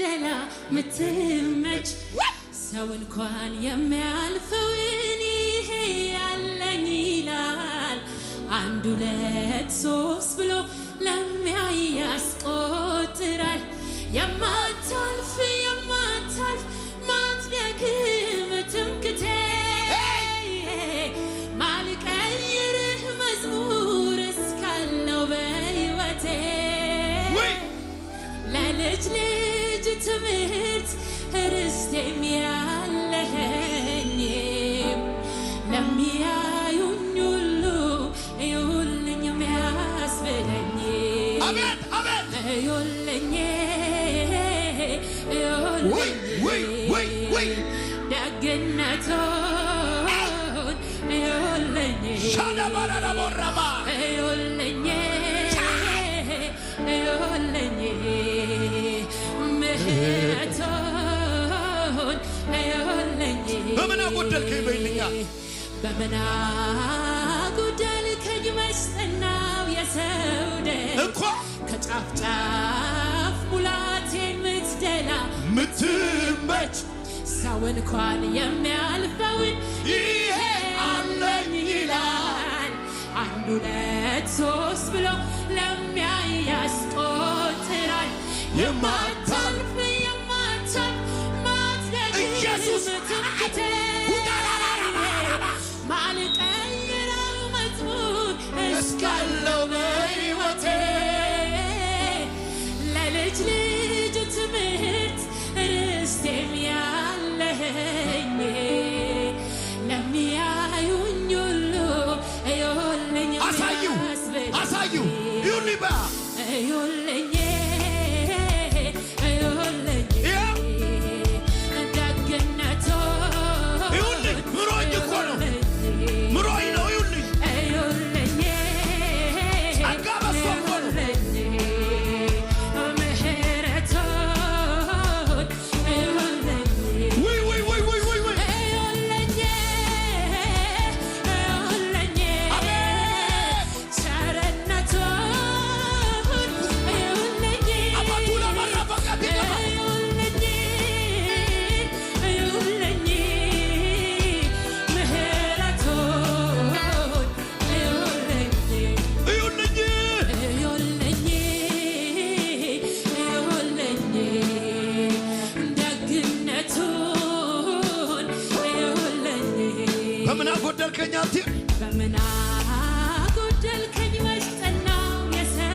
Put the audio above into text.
ምትደላ ምትመች ሰው እንኳን የሚያልፈውን ይሄ ያለኝ ይላል አንድ ሁለት ሶስት ብሎ ለሚያይ ያስቆጥራል የማታልፍ ማትደክም ትምክቴ ማልቀይርህ መዝሙር እስካለው በሕይወቴ ለልጅ ልጅ ትምህርት ርስቴም ያለኸኝ ለሚያዩኝ ሁሉ እዩልኝ የሚያስብለኝ እዩልኝ ደግነቱን እዩልኝ እዩልኝ እዩልኝ ምሕረቱን እዩልኝ በምን አጎደልከኝ በይልኛ በምን አጎደልከኝ መስጠናው የሰው ደጅ ከጫፍ ጫፍ ሙላቴን ምትደላ ምትመች ሰው እንኳን የሚያልፈውን ይሄ አለኝ ይላል አንድ ሁለት ሶስት ብሎ ለሚያይ ያስቆጥራል የማታልፍ ማትደግም ትምክቴ ማልቀይረው መዝሙር እስካለው በሕይወቴ ለልጅ ልጅ ትምህርት ርስቴም ያለኸኝ ለሚያዩኝ ሁሉ እዩልኝ አሳዩ ይሁን